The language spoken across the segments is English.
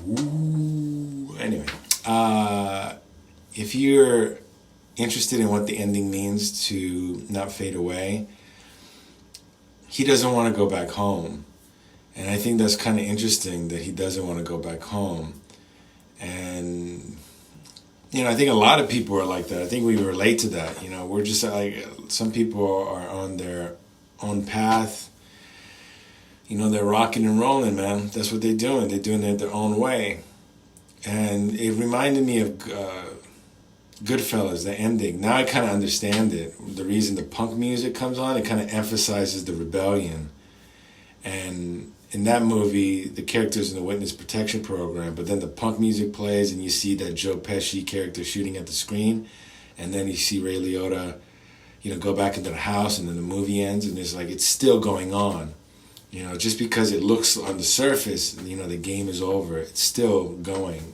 Ooh. Anyway, if you're interested in what the ending means to not fade away, he doesn't want to go back home. And I think that's kind of interesting that he doesn't want to go back home. And, I think a lot of people are like that. I think we relate to that. We're just like, some people are on their own path. They're rocking and rolling, man. That's what they're doing. They're doing it their own way. And it reminded me of Goodfellas, the ending. Now I kind of understand it. The reason the punk music comes on, it kind of emphasizes the rebellion. And in that movie, the character's in the witness protection program, but then the punk music plays and you see that Joe Pesci character shooting at the screen, and then you see Ray Liotta, go back into the house, and then the movie ends, and it's still going on. Just because it looks on the surface, the game is over, it's still going.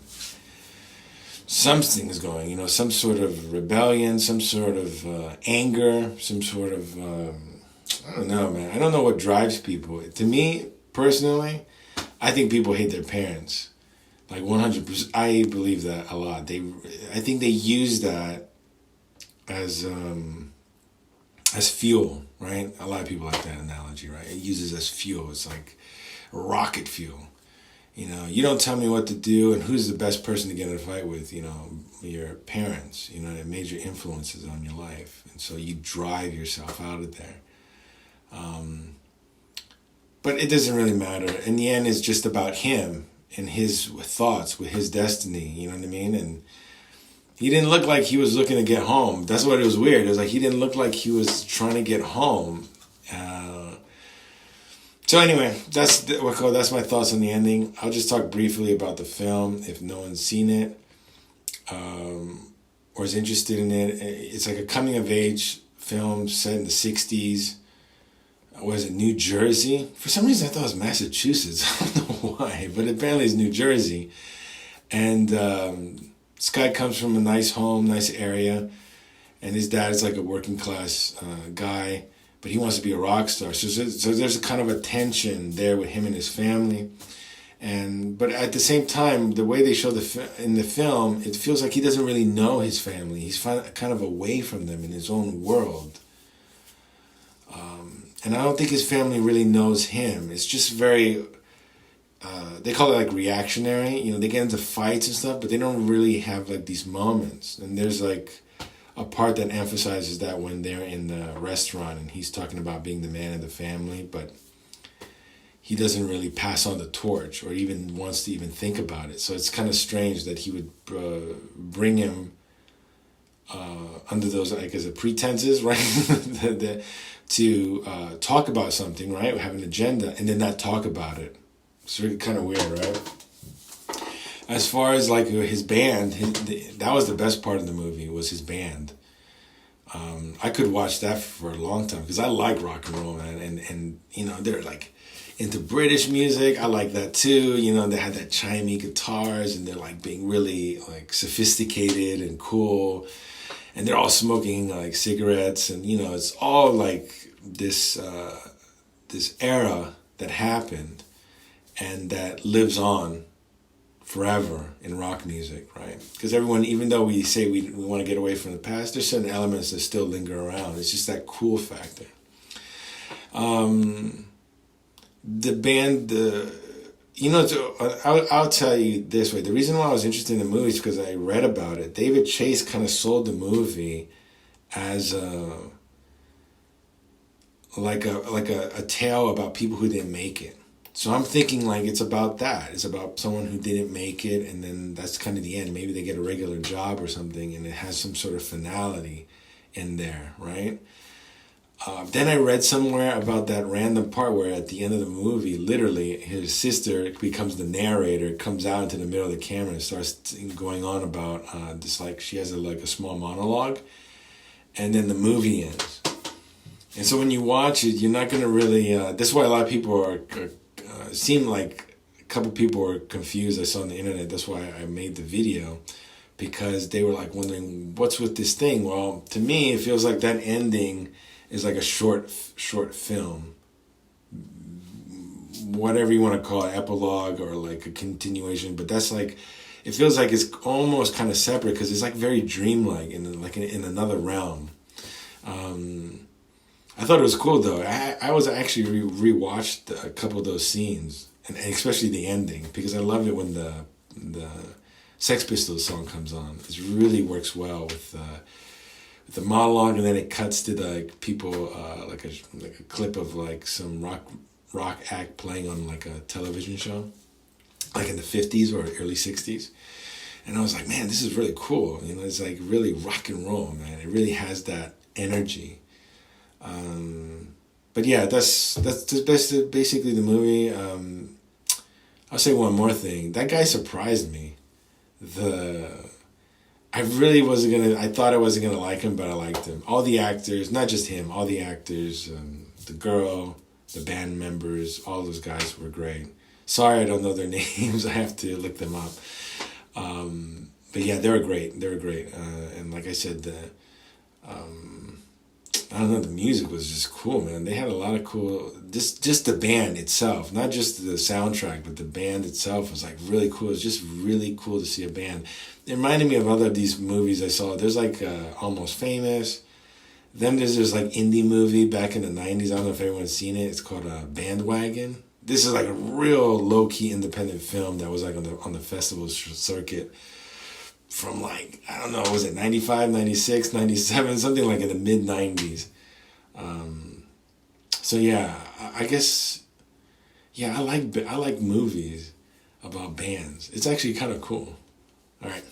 Something is going, some sort of rebellion, some sort of anger, some sort of, I don't know, man. I don't know what drives people. To me, personally, I think people hate their parents. Like 100%. I believe that a lot. I think they use that as fuel, right? A lot of people like that analogy, right? It uses as fuel. It's like rocket fuel. You don't tell me what to do, and who's the best person to get in a fight with? Your parents. They're major influences on your life, and so you drive yourself out of there. But it doesn't really matter. In the end, it's just about him and his thoughts with his destiny. You know what I mean? And he didn't look like he was looking to get home. That's what it was weird. It was like he didn't look like he was trying to get home. So anyway, that's my thoughts on the ending. I'll just talk briefly about the film if no one's seen it or is interested in it. It's like a coming-of-age film set in the 60s. Was it New Jersey? For some reason I thought it was Massachusetts. I don't know why, but apparently it's New Jersey. And this guy comes from a nice home, nice area, and his dad is like a working class guy, but he wants to be a rock star. So there's a kind of a tension there with him and his family. But at the same time, the way they show in the film, it feels like he doesn't really know his family. He's kind of away from them in his own world. And I don't think his family really knows him. It's just very, they call it like reactionary. They get into fights and stuff, but they don't really have like these moments. And there's like a part that emphasizes that when they're in the restaurant and he's talking about being the man of the family, but he doesn't really pass on the torch or even wants to even think about it. So it's kind of strange that he would bring him under those, like, as a pretenses, right? to talk about something, right? Have an agenda and then not talk about it. It's really kind of weird, right? As far as like his band, that was the best part of the movie, was his band. I could watch that for a long time because I like rock and roll, man. And they're like into British music. I like that too. They had that chimey guitars and they're like being really like sophisticated and cool. And they're all smoking like cigarettes, and it's all like this era that happened and that lives on forever in rock music, right? Because everyone, even though we say we want to get away from the past, there's certain elements that still linger around. It's just that cool factor. The band, I'll tell you this way. The reason why I was interested in the movie is because I read about it. David Chase kind of sold the movie as a tale about people who didn't make it. So I'm thinking like it's about that. It's about someone who didn't make it, and then that's kind of the end. Maybe they get a regular job or something, and it has some sort of finality in there, right? Then I read somewhere about that random part where at the end of the movie, literally, his sister becomes the narrator, comes out into the middle of the camera and starts going on about this, like she has a small monologue, and then the movie ends. And so when you watch it, you're not going to really, that's why a lot of people are, seem like a couple people were confused. I saw on the internet, that's why I made the video, because they were like wondering, what's with this thing? Well, to me, it feels like that ending is like a short film whatever you want to call it, epilogue or like a continuation. But that's like, it feels like it's almost kind of separate because it's like very dreamlike in like in another realm. I thought it was cool though. I was actually rewatched a couple of those scenes, and especially the ending, because I love it when the Sex Pistols song comes on. It really works well with the monologue, and then it cuts to like people like a clip of like some rock act playing on like a television show, like in the 50s or early 60s. And I was like, man, this is really cool. You know, it's like really rock and roll, man. It really has that energy. But yeah, that's basically the movie. I'll say one more thing. That guy surprised me. I really wasn't gonna. I thought I wasn't gonna like him, but I liked him. All the actors, not just him. All the actors, the girl, the band members, all those guys were great. Sorry, I don't know their names. I have to look them up. But yeah, they were great. They were great. And like I said, I don't know, the music was just cool, man. They had a lot of cool, just the band itself, not just the soundtrack, but the band itself was like really cool. It was just really cool to see a band. It reminded me of other of these movies I saw. There's like Almost Famous. Then there's this like indie movie back in the 90s. I don't know if everyone's seen it. It's called Bandwagon. This is like a real low-key independent film that was like on the festival circuit from like, I don't know, was it 95, 96, 97, something like in the mid-90s. So yeah, I guess, yeah, I like movies about bands. It's actually kind of cool. All right.